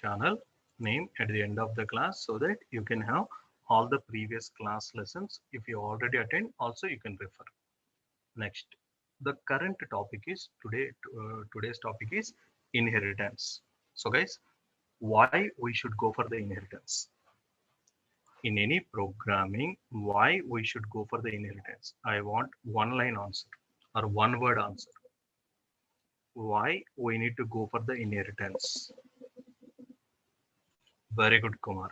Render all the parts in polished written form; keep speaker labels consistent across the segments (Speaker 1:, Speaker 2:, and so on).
Speaker 1: channel name at the end of the class so that you can have all the previous class lessons. If you already attend, also you can refer. Next, the current topic is today's topic is inheritance. So guys, why we should go for the inheritance? In any programming, why we should go for the inheritance? I want one line answer or one word answer. Why we need to go for the inheritance? Very good, Kumar.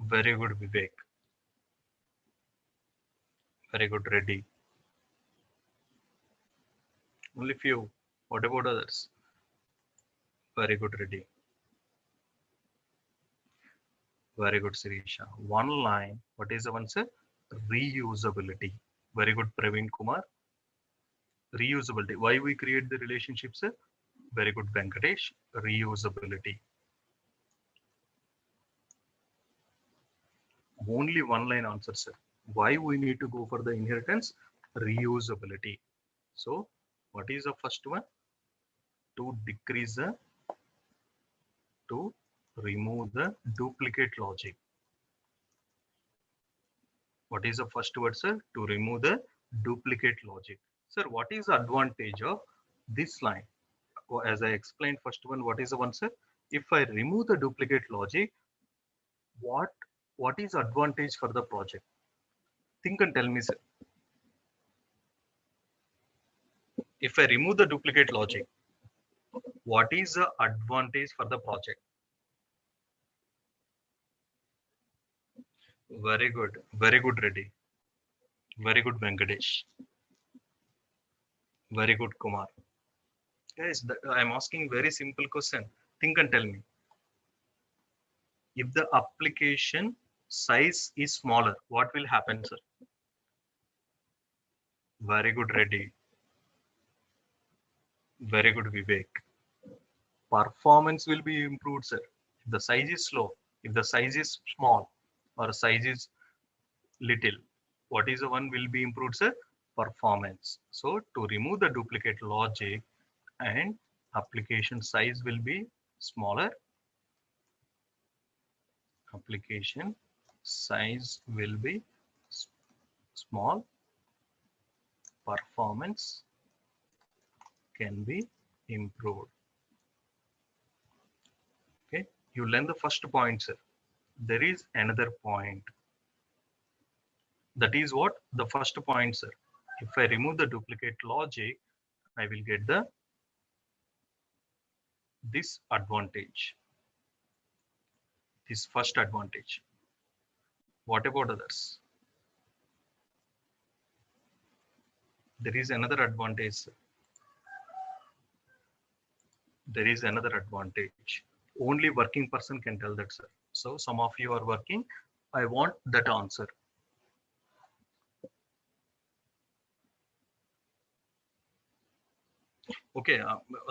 Speaker 1: Very good, Vivek. Very good, Reddy. Only few. What about others? Very good, Reddy. Very good, Sirisha. One line. What is the answer? Reusability. Very good, Praveen Kumar. Reusability. Why we create the relationships? Very good, Venkatesh. Reusability. Only one line answer, sir. Why we need to go for the inheritance? Reusability. So, what is the first one? To decrease the, to remove the duplicate logic. What is the first word, sir? To remove the duplicate logic. Sir, what is the advantage of this line? As I explained, first one, what is the one, sir? If I remove the duplicate logic, what what is advantage for the project? Think and tell me, sir. If I remove the duplicate logic, what is the advantage for the project? Very good, Reddy. Very good, Venkatesh. Very good, Kumar. Guys, I'm asking very simple question. Think and tell me. If the application size is smaller, what will happen, sir? Very good, Reddy. Very good, Vivek. Performance will be improved, sir. If the size is slow, if the size is small or size is little, what is the one will be improved, sir? Performance. So to remove the duplicate logic and application size will be smaller, application size will be small, performance can be improved. Okay, you learn the first point, sir. There is another point. That is what? The first point, sir. If I remove the duplicate logic, I will get the this advantage. This first advantage. What about others? There is another advantage, sir. There is another advantage. Only working person can tell that, sir. So some of you are working. I want that answer. Okay,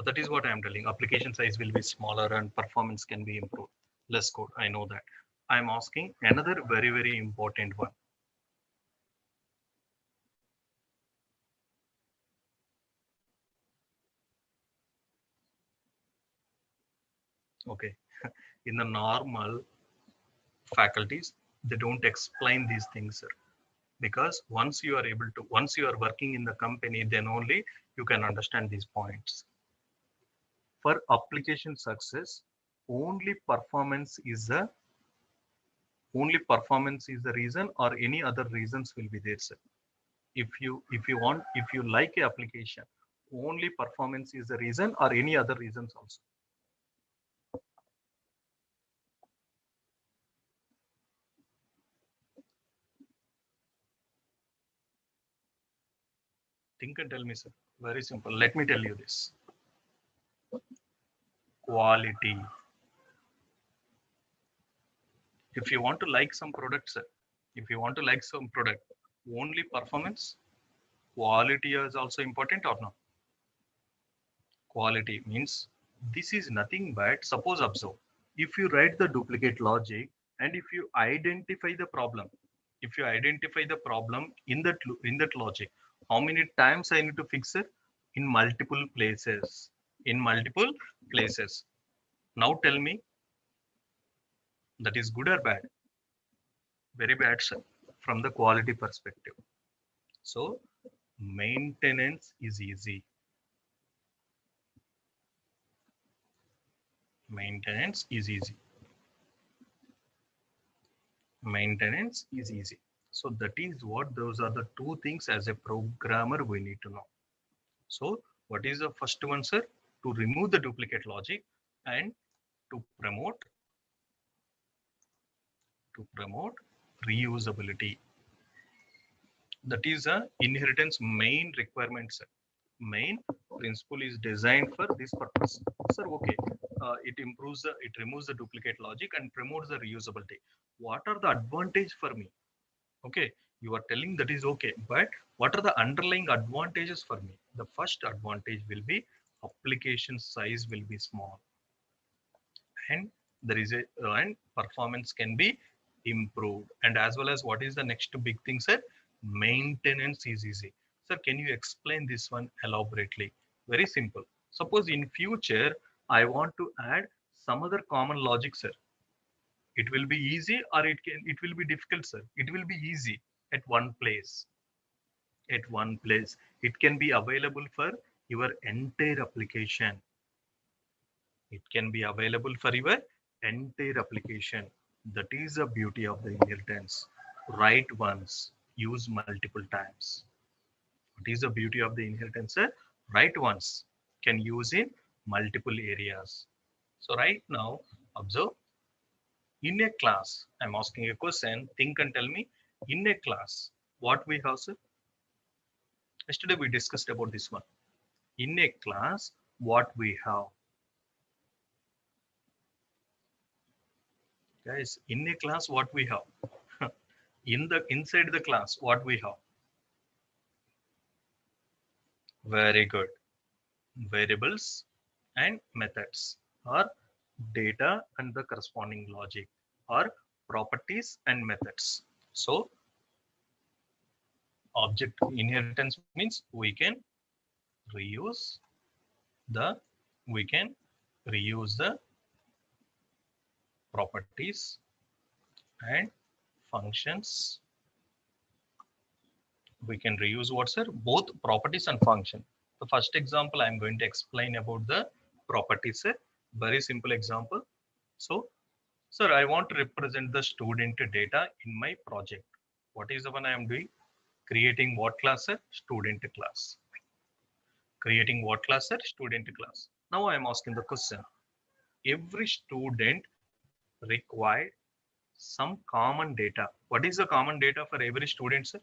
Speaker 1: that is what I am telling. Application size will be smaller and performance can be improved. Less code, I know that. I am asking another very, very important one. Okay, in the normal faculties, they don't explain these things, sir. Because once you are able to, once you are working in the company, then only you can understand these points. For application success, only performance is the reason, or any other reasons will be there, sir. If you like a application, only performance is the reason or any other reasons also. Think and tell me, sir. Very simple. Let me tell you this. Quality. If you want to like some product, sir, if you want to like some product, only performance, quality is also important or not? Quality means this is nothing but, suppose observe, if you write the duplicate logic and if you identify the problem, if you identify the problem in that logic, how many times I need to fix it? In multiple places. In multiple places. Now tell me, That is good or bad? Very bad, sir, from the quality perspective. So maintenance is easy. Maintenance is easy. Maintenance is easy. So that is what those are the two things as a programmer we need to know. So what is the first one, sir? To remove the duplicate logic and to promote reusability. That is a inheritance main requirement, sir. Main principle is designed for this purpose, sir. Okay, it removes the duplicate logic and promotes the reusability. What are the advantage for me? Okay, you are telling that is okay, but what are the underlying advantages for me? The first advantage will be application size will be small, and there is a and performance can be improved, and as well as what is the next big thing, sir? Maintenance is easy. Sir, can you explain this one elaborately? Very simple. Suppose in future I want to add some other common logic, sir. It will be easy or it will be difficult, sir? It will be easy at one place. At one place it can be available for your entire application. It can be available for your entire application. That is the beauty of the inheritance. Write once, use multiple times. What is the beauty of the inheritance, sir? Write once, can use in multiple areas. So right now, observe. In a class, I'm asking a question, think and tell me. In a class, what we have, sir? Yesterday we discussed about this one. In a class, what we have? Guys, in a class, what we have? Inside the class, what we have? Very good. Variables and methods, or data and the corresponding logic, or properties and methods. So object inheritance means reuse the we can reuse the properties and functions. We can reuse what, sir? Both properties and function. The first example I'm going to explain about the properties, sir. Very simple example. So, sir, I want to represent the student data in my project. What is the one I am doing? Creating what class, sir? Student class. Creating what class, sir? Student class. Now I am asking the question. Every student require some common data. What is the common data for every student, sir?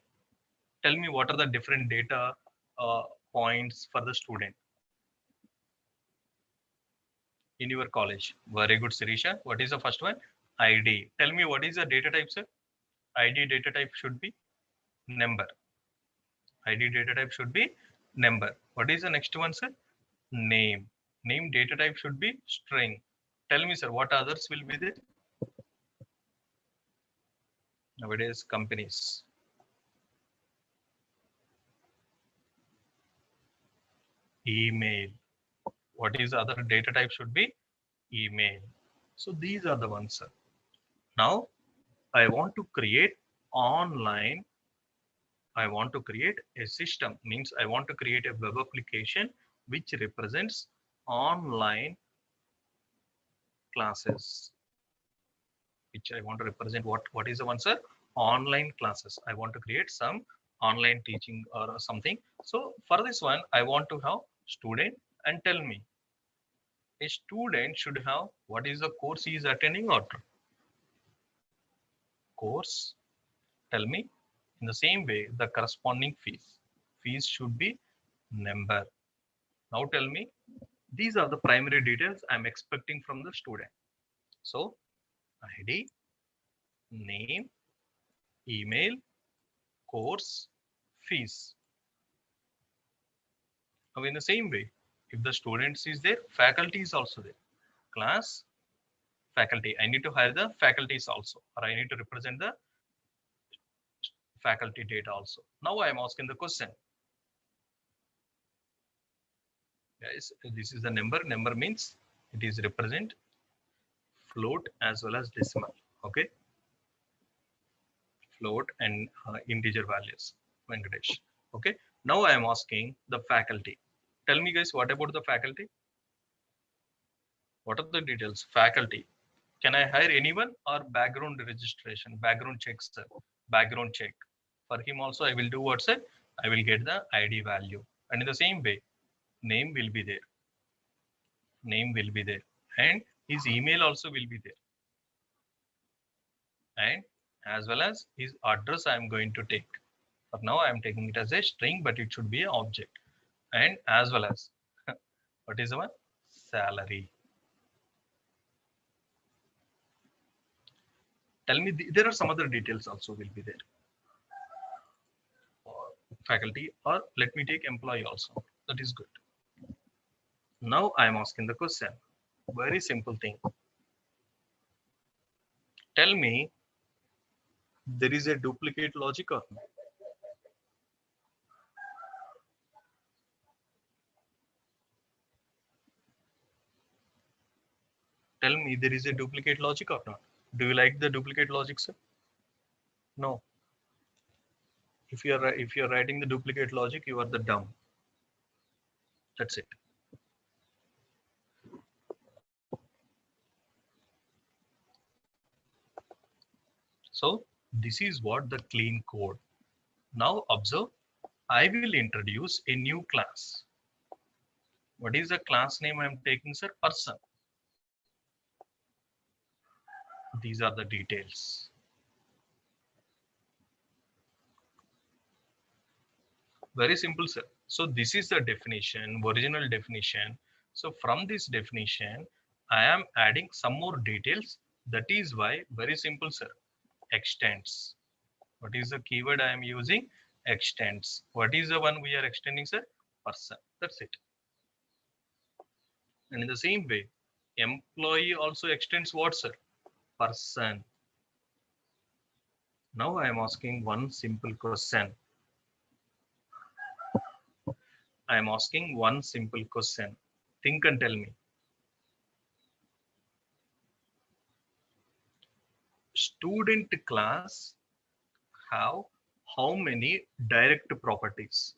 Speaker 1: Tell me what are the different data uh, points for the student in your college. Very good, Sirisha. What is the first one? ID. Tell me what is the data type, sir? ID data type should be number. ID data type should be number. What is the next one, sir? Name. Name data type should be string. Tell me, sir, what others will be there? Nowadays, companies. Email. What is the other data type should be? Email. So these are the ones, sir. Now, I want to create online. I want to create a system, means I want to create a web application which represents online classes. Which I want to represent what is the one, sir? Online classes. I want to create some online teaching or something. So for this one, I want to have student, and tell me a student should have what is the course he is attending, or course. Tell me in the same way the corresponding fees should be number. Now tell me, these are the primary details I'm expecting from the student. So ID, name, email, course, fees. Now in the same way, if the students is there, faculty is also there. Class, faculty. I need to hire the faculties also, or I need to represent the faculty data also. Now I am asking the question. Guys, this is the number. Number means it is represent float as well as decimal. Okay, float and integer values, Venkatesh. Okay, now I am asking the faculty. Tell me guys, what about the faculty? What are the details? Faculty. Can I hire anyone or background registration, background check, sir? Background check. For him also, I will do what, sir? I will get the ID value. And in the same way, name will be there. Name will be there. And his email also will be there. And as well as his address I am going to take. For now, I am taking it as a string, but it should be an object. And as well as, what is our salary? Tell me, there are some other details also will be there. Faculty, or let me take employee also. That is good. Now I am asking the question. Very simple thing. Tell me, there is a duplicate logic or not? Tell me, there is a duplicate logic or not? Do you like the duplicate logic, sir? No. If you are writing the duplicate logic, you are the dumb. That's it. So this is what the clean code. Now observe, I will introduce a new class. What is the class name I am taking, sir? Person. These are the details. Very simple, sir. So this is the definition, original definition. So from this definition, I am adding some more details. That is why, very simple, sir. Extends. What is the keyword I am using? Extends. What is the one we are extending, sir? Person. That's it. And in the same way, employee also extends what, sir? Person. Now I am asking one simple question. I am asking one simple question. Think and tell me. Student class have how many direct properties?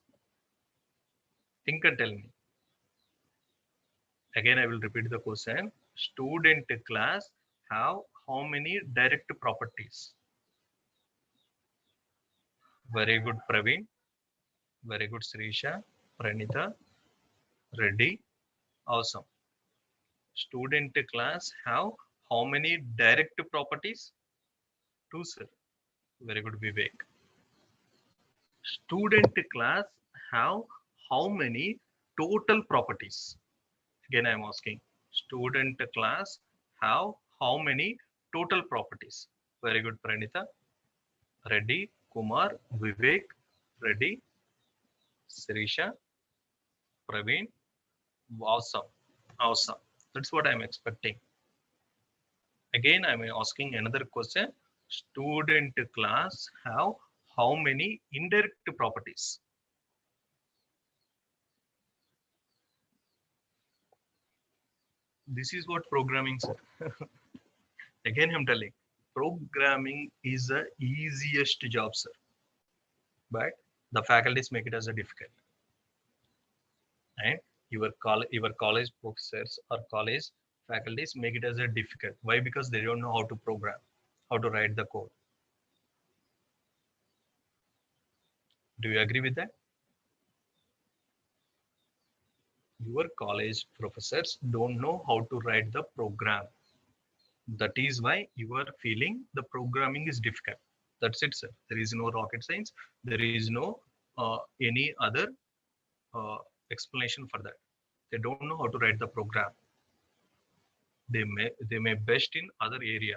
Speaker 1: Think and tell me. Again, I will repeat the question. Student class have how many direct properties? Very good, Praveen. Very good, Srisha, Pranita, Reddy. Awesome. Student class have how many direct properties? Two, sir. Very good, Vivek. Student class have how many total properties? Again, I am asking. Student class have how many total properties? Very good, Pranita. Reddy, Kumar, Vivek, Reddy, Sirisha, Praveen. Awesome. Awesome. That's what I'm expecting. Again, I'm asking another question. Student class have how many indirect properties? This is what programming is. Again, I'm telling, programming is the easiest job, sir. But the faculties make it as a difficult. And your college professors or college faculties make it as a difficult. Why? Because they don't know how to program, how to write the code. Do you agree with that? Your college professors don't know how to write the program. That is why you are feeling the programming is difficult. That's it, sir. There is no rocket science. There is no any other uh, explanation for that. They don't know how to write the program. They may best in other area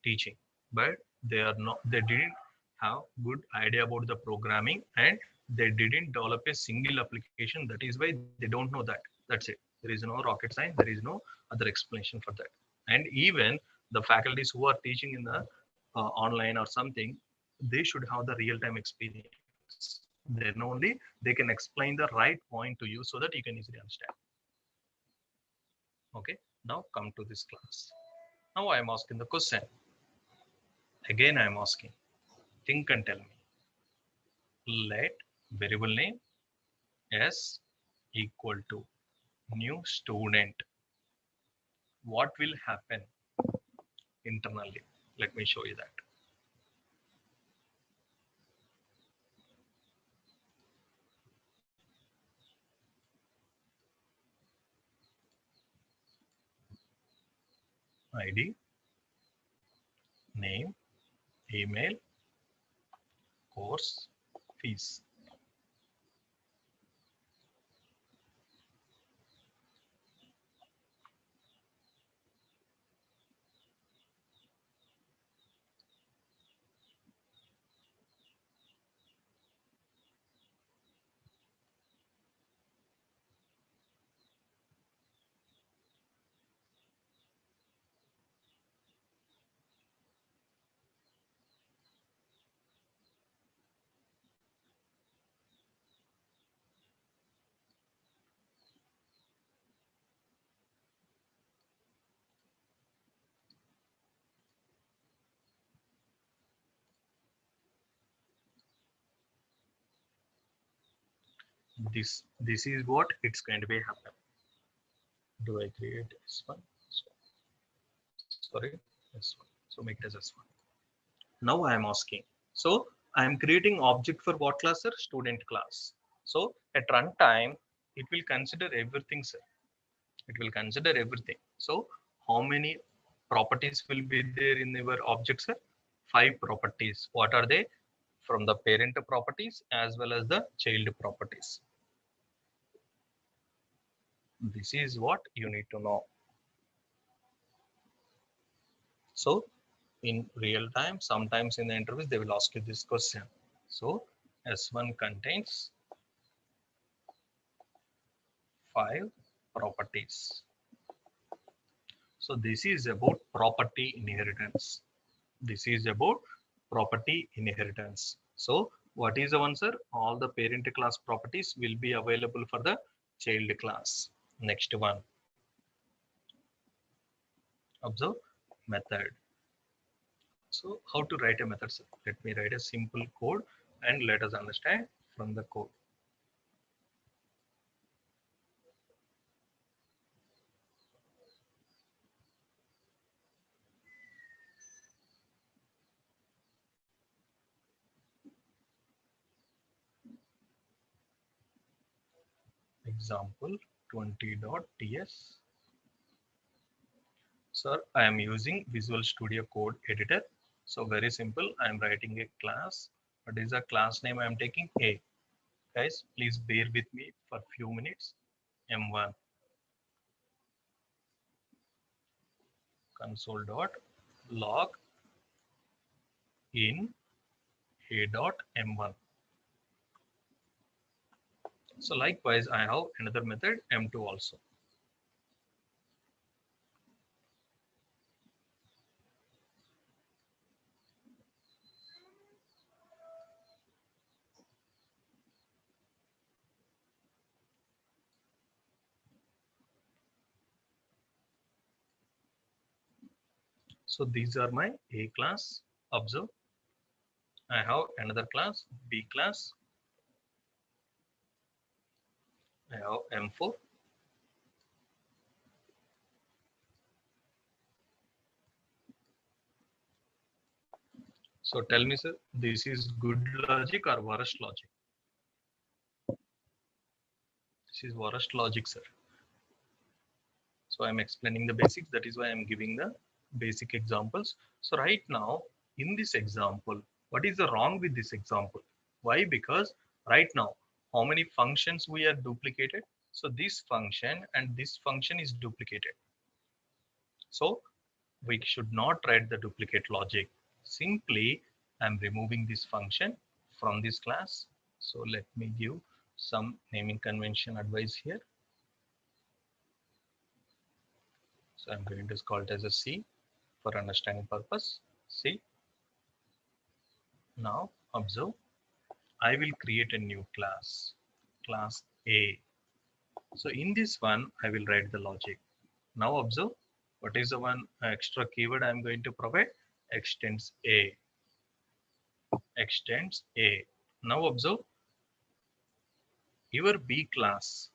Speaker 1: teaching, but they didn't have good idea about the programming, and they didn't develop a single application. That is why they don't know that. That's it. There is no rocket science. There is no other explanation for that. And even the faculties who are teaching in the online or something, they should have the real-time experience. Then only they can explain the right point to you so that you can easily understand. Okay, now come to this class. Now I am asking the question. Again, I am asking, think and tell me. Let variable name s equal to new student. What will happen internally? Let me show you that. ID, name, email, course, fees. This is what it's going to be happen. Do I create S1? Sorry, S1. So make it as S1. Now I am asking. So I am creating object for what class, sir? Student class. So at runtime, it will consider everything, sir. It will consider everything. So how many properties will be there in your object, sir? 5 properties. What are they? From the parent properties as well as the child properties. This is what you need to know. So in real time, sometimes in the interviews, they will ask you this question. So S1 contains 5 properties. So this is about property inheritance. This is about property inheritance. So what is the answer? All the parent class properties will be available for the child class. Next one. Observe method. So how to write a method? Let me write a simple code and let us understand from the code. Example 20.ts. Sir, I am using Visual Studio Code Editor. So very simple. I am writing a class. What is the class name? I am taking A. Guys, please bear with me for few minutes. M1 console.log in a.m1. So likewise, I have another method M2 also. So these are my A class. Observe. I have another class, B class. I have M4. So tell me, sir, this is good logic or worst logic? This is worst logic, sir. So I'm explaining the basics. That is why I'm giving the basic examples. So right now, in this example, what is the wrong with this example? Why? Because right now, how many functions we are duplicated? So this function and this function is duplicated. So we should not write the duplicate logic. Simply, I'm removing this function from this class. So let me give some naming convention advice here. So I'm going to call it as a C for understanding purpose. C. Now observe, I will create a new class, class A. So in this one, I will write the logic. Now observe, what is the one extra keyword I'm going to provide? extends A, extends A. Now observe your B class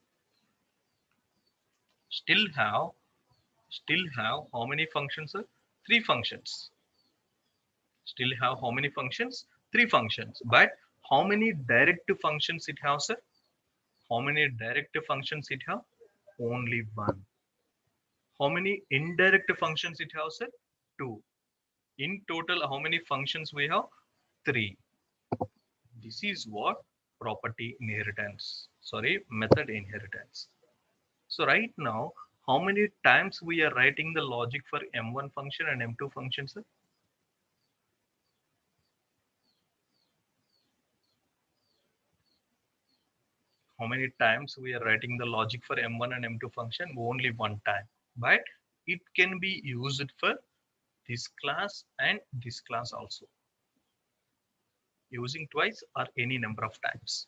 Speaker 1: still have how many functions, sir? Three functions. Still have how many functions? Three functions. But how many direct functions it has, sir? How many direct functions it have? Only one. How many indirect functions it has, sir? Two. In total, how many functions we have? Three. This is what property inheritance. Sorry, method inheritance. So right now, how many times we are writing the logic for M1 function and M2 function, sir? How many times we are writing the logic for M1 and M2 function? Only one time. But it can be used for this class and this class also. Using twice or any number of times.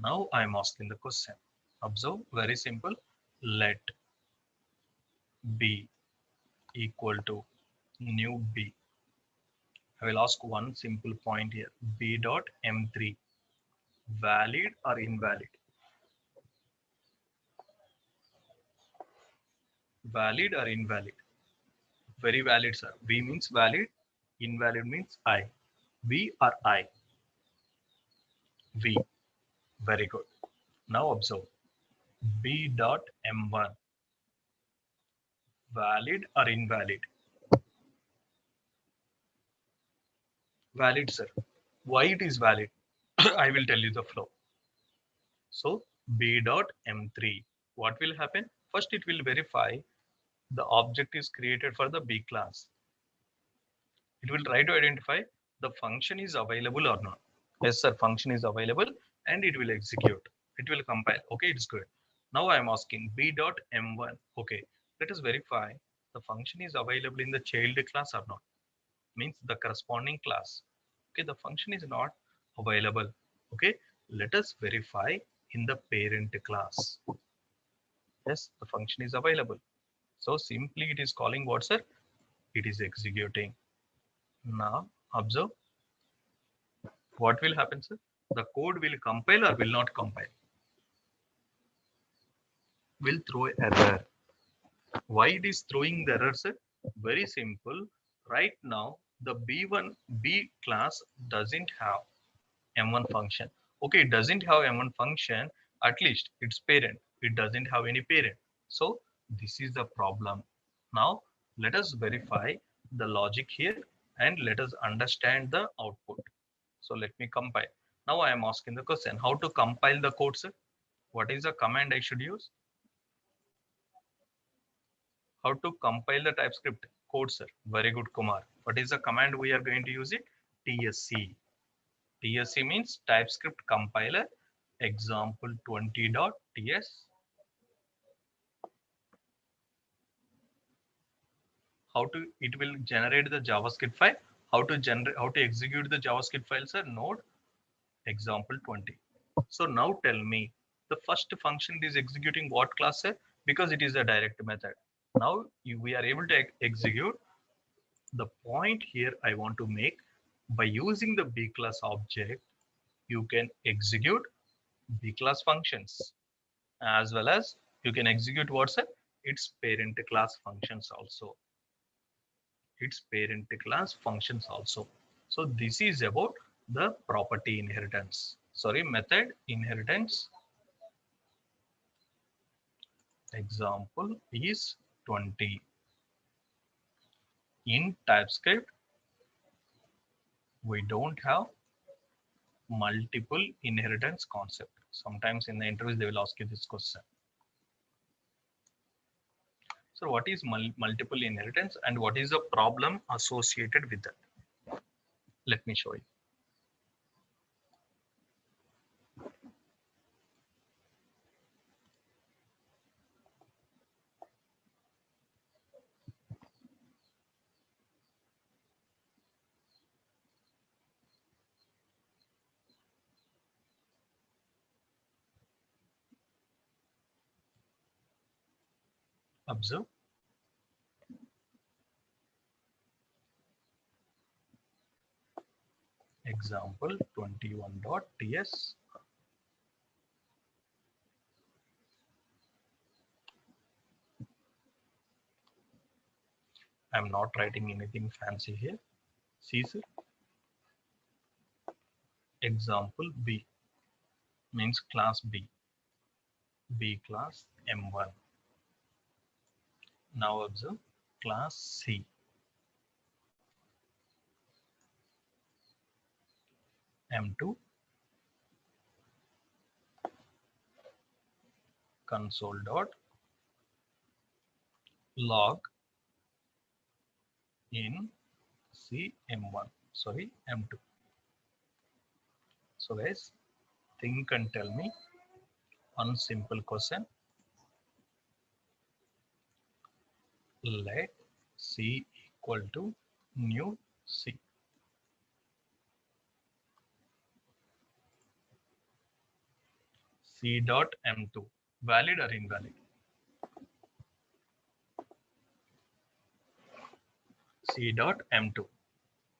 Speaker 1: Now I am asking the question. Observe, very simple. Let B equal to new B. I will ask one simple point here. B dot M3 valid or invalid? Valid or invalid? Very valid, sir. V means valid. Invalid means I. V or I? V. Very good. Now observe. B dot M1 valid or invalid? Valid, sir. Why it is valid? I will tell you the flow. So B dot M3, what will happen? First, it will verify the object is created for the B class. It will try to identify the function is available or not. Yes, sir, function is available and it will execute. It will compile. Okay, it's good. Now I am asking B dot M1. Okay, let us verify the function is available in the child class or not. Means the corresponding class. Okay, the function is not available. Okay, let us verify in the parent class. Yes, the function is available. So simply it is calling what, sir? It is executing. Now observe what will happen, sir? The code will compile or will not compile? Will throw error. Why it is throwing the error, sir? Very simple. Right now the B1 B class doesn't have M1 function. Okay, it doesn't have M1 function, at least its parent. It doesn't have any parent. So this is the problem. Now let us verify the logic here and let us understand the output. So let me compile. Now I am asking the question, how to compile the code, sir? What is the command I should use? How to compile the TypeScript code, sir? Very good, Kumar. What is the command we are going to use it? TSC. TSC means TypeScript compiler example 20.ts. How to it will generate the JavaScript file. How to execute the JavaScript files are node example 20. So now tell me the first function is executing what class, sir? Because it is a direct method. Now we are able to execute. The point here I want to make, by using the B class object, you can execute B class functions as well as you can execute what's its parent class functions also. Its parent class functions also. So this is about the property inheritance. Sorry, method inheritance. Example is 20. In TypeScript, we don't have multiple inheritance concept. Sometimes in the interviews, they will ask you this question. So what is multiple inheritance and what is the problem associated with that? Let me show you. Observe. example 21.ts. I'm not writing anything fancy here. See, sir. Example B means class B class M1. Now observe class C, M2, console dot log in C M1, sorry, M2. So guys, think and tell me one simple question. Let C equal to new C. C dot M2, valid or invalid? C dot M2,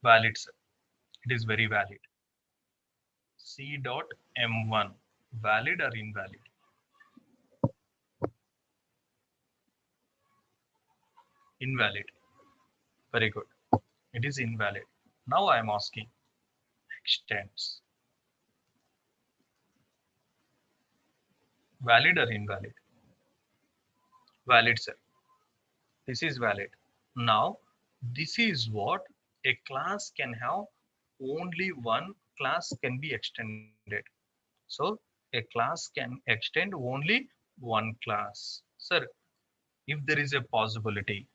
Speaker 1: valid, sir. It is very valid. C dot M1, valid or invalid? Invalid. Very good. It is invalid. Now I am asking extends. Valid or invalid? Valid, sir. This is valid. Now, this is what a class can have. Only one class can be extended. So, a class can extend only one class. Sir, if there is a possibility.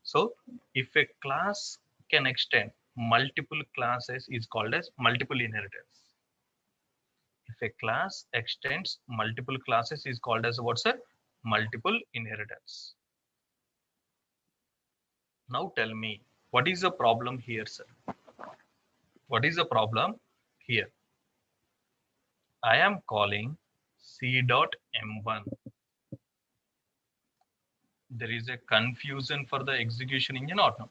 Speaker 1: So, if a class can extend multiple classes is called as multiple inheritance. If a class extends multiple classes is called as what, sir? Multiple inheritance. Now tell me, what is the problem here, sir? What is the problem here? I am calling C dot M1. There is a confusion for the execution engine or no?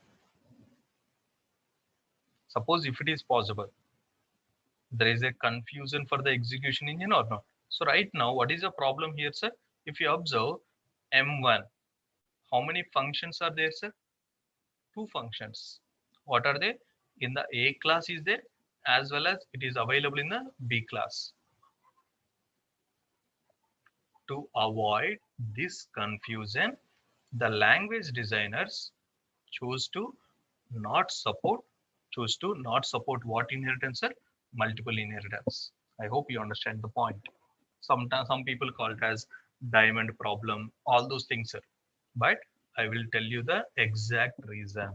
Speaker 1: Suppose if it is possible, there is a confusion for the execution engine or not? So right now, what is the problem here, sir? If you observe M1, how many functions are there, sir? Two functions. What are they? In the A class is there, as well as it is available in the B class. To avoid this confusion, the language designers choose to not support what inheritance, sir? Multiple inheritance. I hope you understand the point. Sometimes some people call it as diamond problem, all those things, sir. But I will tell you the exact reason.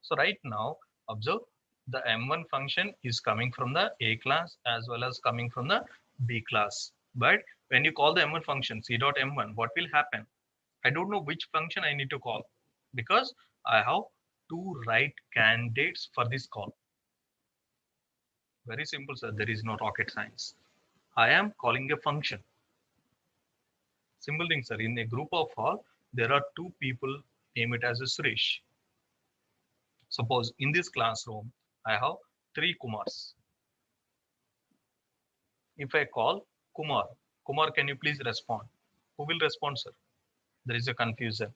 Speaker 1: So right now, observe the M1 function is coming from the A class as well as coming from the B class. But when you call the M1 function C dot M1, what will happen? I don't know which function I need to call because I have two right candidates for this call. Very simple, sir. There is no rocket science. I am calling a function. Simple thing, sir. In a group of all, there are two people, name it as a Suresh. Suppose in this classroom, I have three Kumars. If I call Kumar, Kumar, can you please respond? Who will respond, sir? There is a confusion.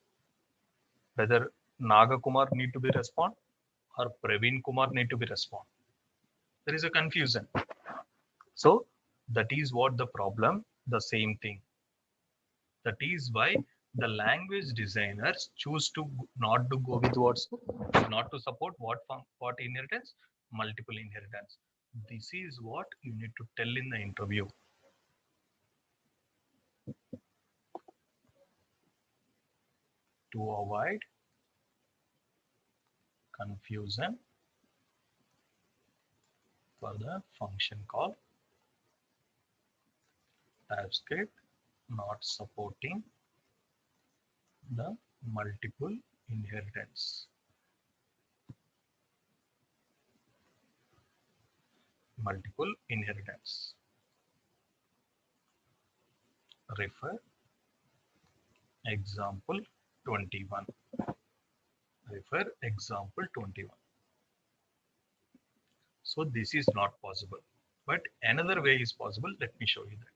Speaker 1: Whether Naga Kumar need to be respond or Praveen Kumar need to be respond. There is a confusion. So that is what the problem, the same thing. That is why the language designers choose to not to go with what's not to support what inheritance, multiple inheritance. This is what you need to tell in the interview. To avoid confusion for the function call, TypeScript not supporting the multiple inheritance. Multiple inheritance. Refer example 21. Refer example 21. So this is not possible. But another way is possible. Let me show you that.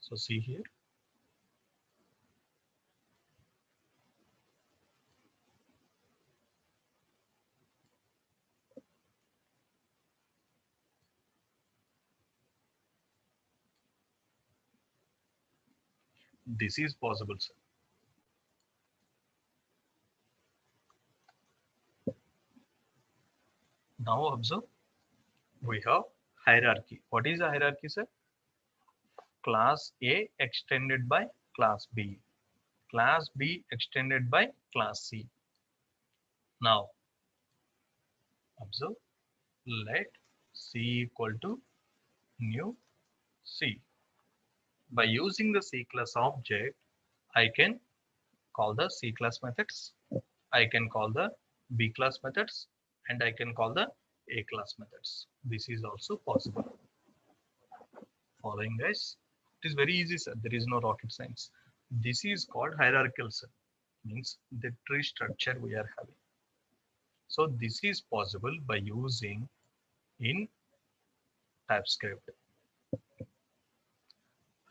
Speaker 1: So see here. This is possible, sir. Now observe, we have hierarchy. What is a hierarchy, sir? Class A extended by class B. Class B extended by class C. Now observe, let C equal to new C. By using the C class object, I can call the C class methods, I can call the B class methods, and I can call the A class methods. This is also possible. Following, guys, it is very easy, sir. There is no rocket science. This is called hierarchical, sir. Means the tree structure we are having. So this is possible by using in TypeScript.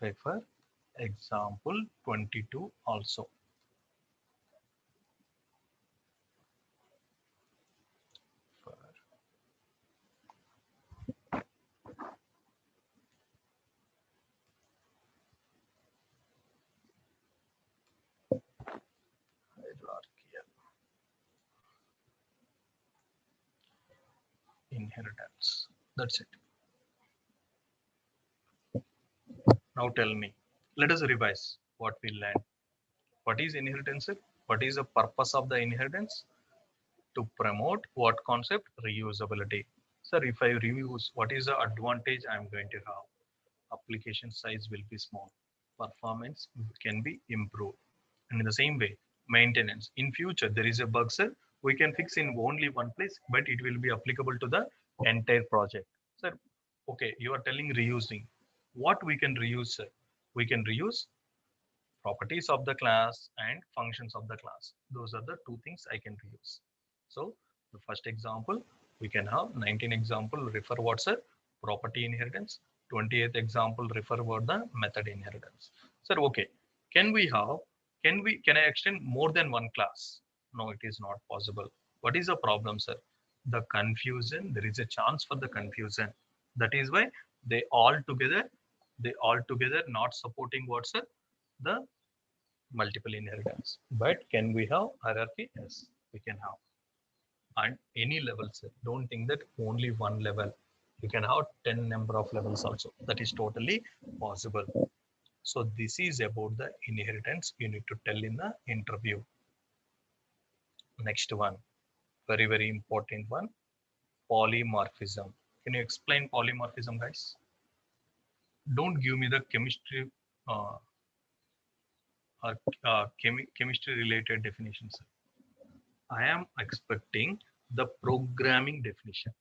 Speaker 1: Refer example 22 also. Hierarchical inheritance. That's it. Now tell me, let us revise what we learned. What is inheritance? What is the purpose of the inheritance? To promote what concept? Reusability. Sir, if I reuse, what is the advantage I am going to have? Application size will be small. Performance can be improved. And in the same way, maintenance. In future, there is a bug, sir. We can fix in only one place, but it will be applicable to the entire project. Sir, okay, you are telling reusing. What we can reuse, sir? We can reuse properties of the class and functions of the class. Those are the two things I can reuse. So the first example, we can have 19 example, refer what's a property inheritance. 28th example, refer what the method inheritance. Sir, okay, can we have, can I extend more than one class? No, it is not possible. What is the problem, sir? The confusion, there is a chance for the confusion. That is why they all together not supporting what's the multiple inheritance. But can we have hierarchy? Yes, we can have. And any levels, don't think that only one level. You can have 10 number of levels also. That is totally possible. So this is about the inheritance you need to tell in the interview. Next one, very, very important one, polymorphism. Can you explain polymorphism, guys? Don't give me the chemistry uh, or chemistry related definitions. I am expecting the programming definition.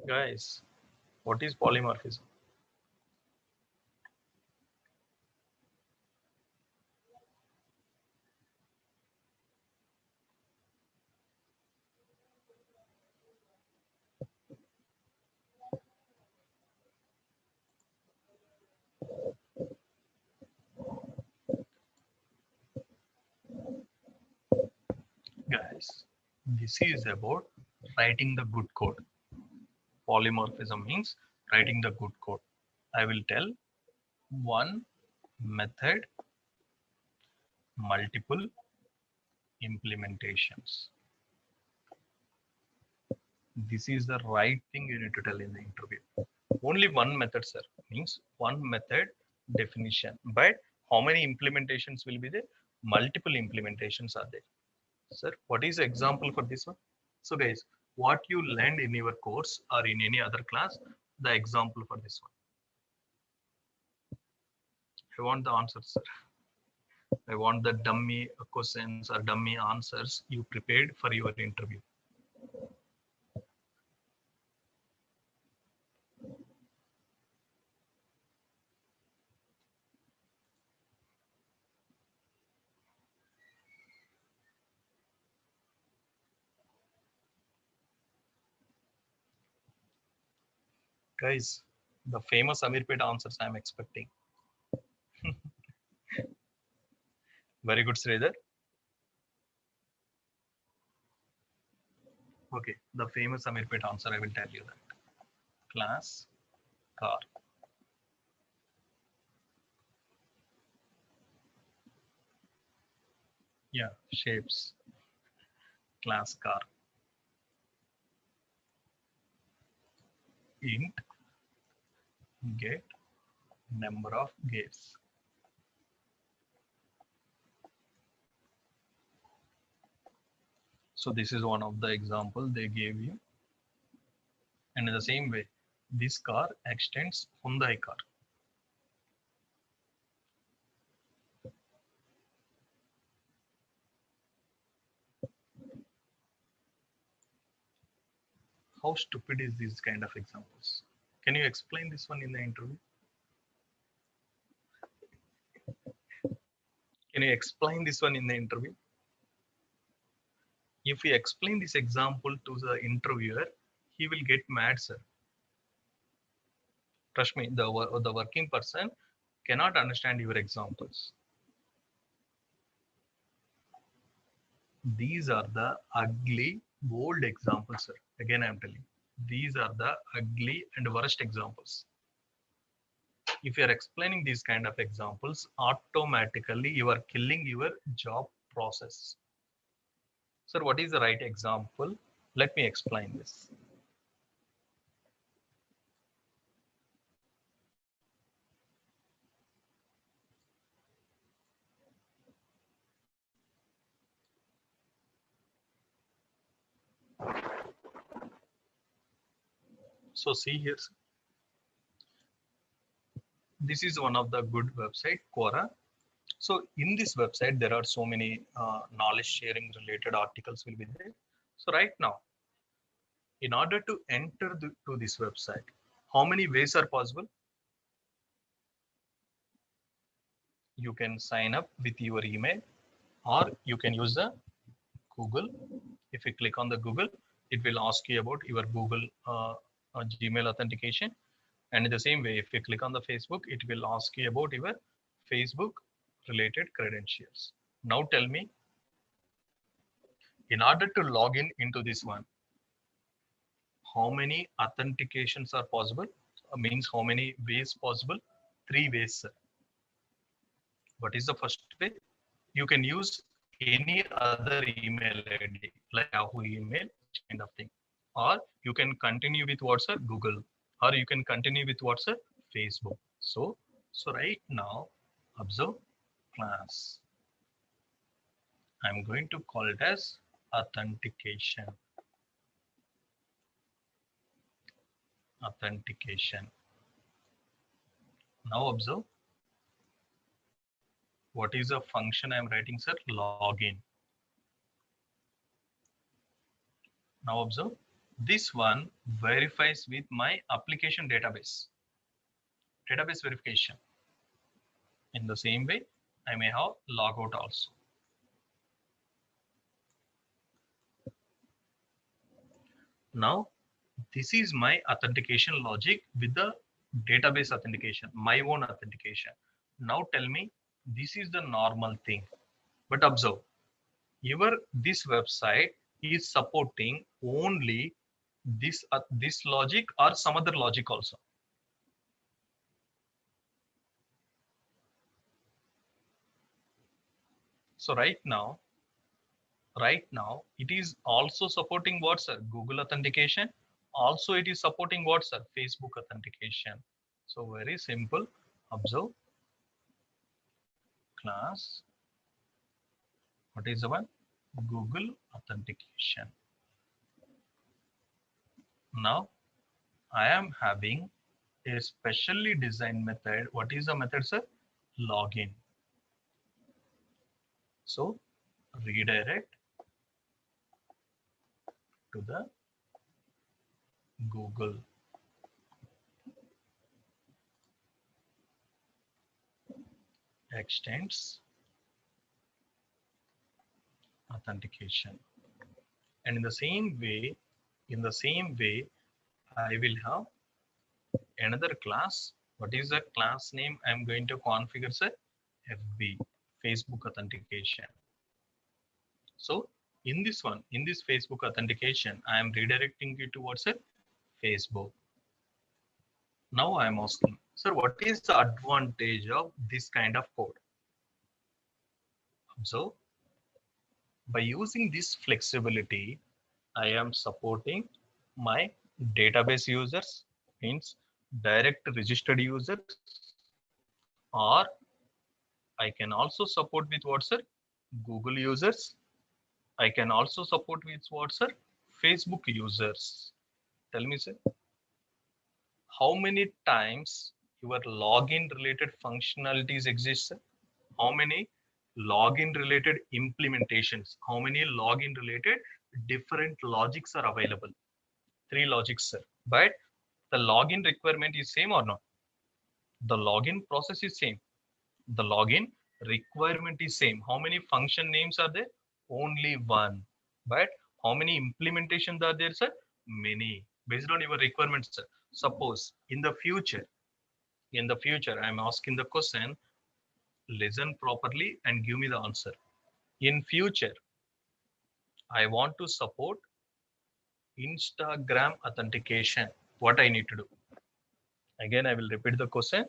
Speaker 1: Guys, what is polymorphism? Guys, this is about writing the good code. Polymorphism means writing the good code. I will tell one method, multiple implementations. This is the right thing you need to tell in the interview. Only one method, sir, means one method definition. But how many implementations will be there? Multiple implementations are there. Sir, what is the example for this one? So guys, what you learned in your course or in any other class, the example for this one. I want the answers, sir. I want the dummy questions or dummy answers you prepared for your interview. Guys, the famous Amirpet answers I am expecting. Very good, Sridhar. Okay, the famous Amirpet answer, I will tell you that. Class, car. Yeah, shapes, class, car. Int, get, number of gates. So this is one of the example they gave you. And in the same way, this car extends Hyundai car. How stupid is these kind of examples? Can you explain this one in the interview? Can you explain this one in the interview? If you explain this example to the interviewer, he will get mad, sir. Trust me, the working person cannot understand your examples. These are the ugly, bold examples, sir. Again, I am telling you, these are the ugly and worst examples. If you are explaining these kind of examples, automatically you are killing your job process. Sir, what is the right example? Let me explain this. So see here, this is one of the good website, Quora. So in this website, there are so many knowledge sharing related articles will be there. So right now, in order to enter to this website, how many ways are possible? You can sign up with your email, or you can use the Google. If you click on the Google, it will ask you about your Google Gmail authentication. And in the same way, if you click on the Facebook, it will ask you about your Facebook related credentials. Now tell me, in order to log in into this one, how many authentications are possible? Means how many ways possible? 3 ways, sir. What is the first way? You can use any other email ID like Yahoo email kind of thing, or you can continue with WhatsApp, Google, or you can continue with WhatsApp, Facebook. So right now, observe class. I'm going to call it as authentication. Authentication. Now observe. What is the function I'm writing, sir? Login. Now observe. This one verifies with my application database. Database verification. In the same way, I may have logout also. Now, this is my authentication logic with the database authentication, my own authentication. Now tell me, this is the normal thing. But observe, this website is supporting only this logic or some other logic also. So right now, right now it is also supporting what, sir? Google authentication. Also it is supporting what, sir? Facebook authentication. So very simple. Observe class. What is the one? Google authentication. Now I am having a specially designed method. What is the method, sir? Login. So redirect to the Google. Extends authentication. And in the same way, I will have another class. What is the class name? I'm going to configure, sir, FB, Facebook authentication. So in this one, in this Facebook authentication, I am redirecting you towards a Facebook. Now I am asking, sir, what is the advantage of this kind of code? So by using this flexibility, I am supporting my database users, means direct registered users, or I can also support with what, sir? Google users. I can also support with what, sir? Facebook users. Tell me, sir, how many times your login related functionalities exist, sir? How many login related implementations? How many login related different logics are available? Three logics, sir. But the login requirement is same or not? The login process is same. The login requirement is same. How many function names are there? Only one. But how many implementations are there, sir? Many. Based on your requirements, sir. Suppose in the future, I'm asking the question, listen properly and give me the answer. In future, I want to support Instagram authentication. What I need to do? Again, I will repeat the question.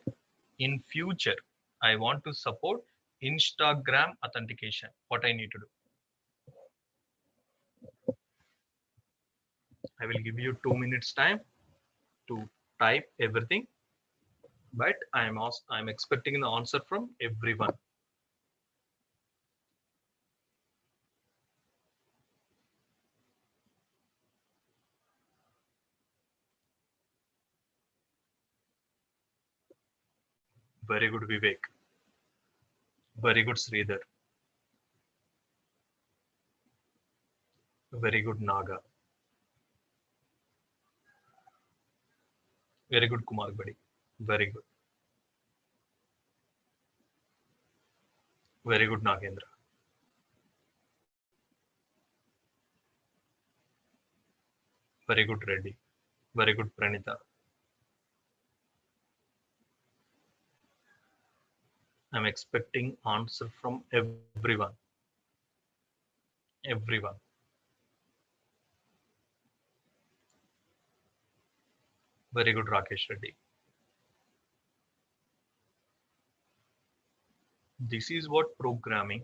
Speaker 1: In future, I want to support Instagram authentication. What I need to do? I will give you 2 minutes time to type everything, but I'm expecting the answer from everyone. Very good, Vivek. Very good, Sridhar. Very good, Naga. Very good, Kumar Badi. Very good. Very good, Nagendra. Very good, Reddy. Very good, Pranita. I'm expecting answer from everyone. Everyone. Very good, Rakesh Reddy. This is what programming.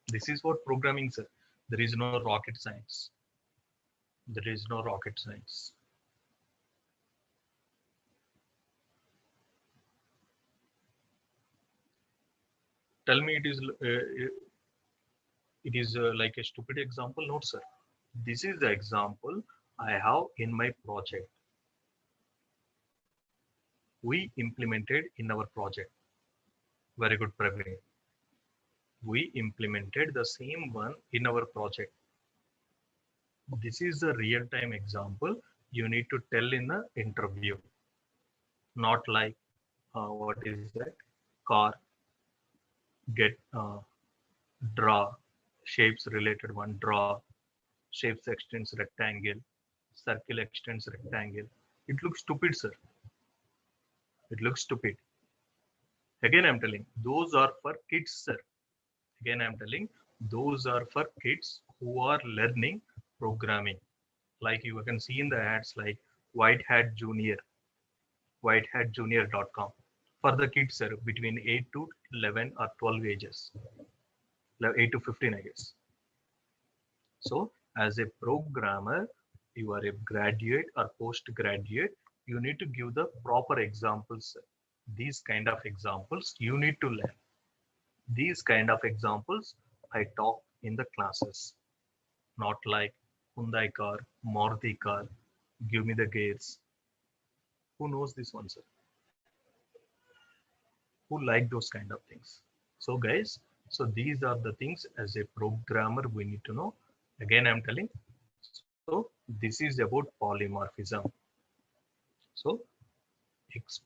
Speaker 1: This is what programming, sir. There is no rocket science. There is no rocket science. Tell me it is like a stupid example. No, sir. This is the example I have in my project. We implemented in our project. Very good, Praveen. We implemented the same one in our project. This is a real-time example you need to tell in the interview. Not like what is that? Car, get, draw, shapes related one, draw, shapes extends rectangle, circle extends rectangle. It looks stupid, sir. It looks stupid. Again, I'm telling, those are for kids, sir. Again, I'm telling, those are for kids who are learning programming. Like you can see in the ads like White Hat Junior, whitehatjunior.com. For the kids, sir, between 8 to 11 or 12 ages. 8 to 15, I guess. So as a programmer, you are a graduate or postgraduate, you need to give the proper examples. These kind of examples you need to learn. These kind of examples I talk in the classes, not like Hyundai car, Maruti car, give me the gears. Who knows this one, sir? Who like those kind of things? So guys, so these are the things as a programmer we need to know. Again, I'm telling. So this is about polymorphism. So explain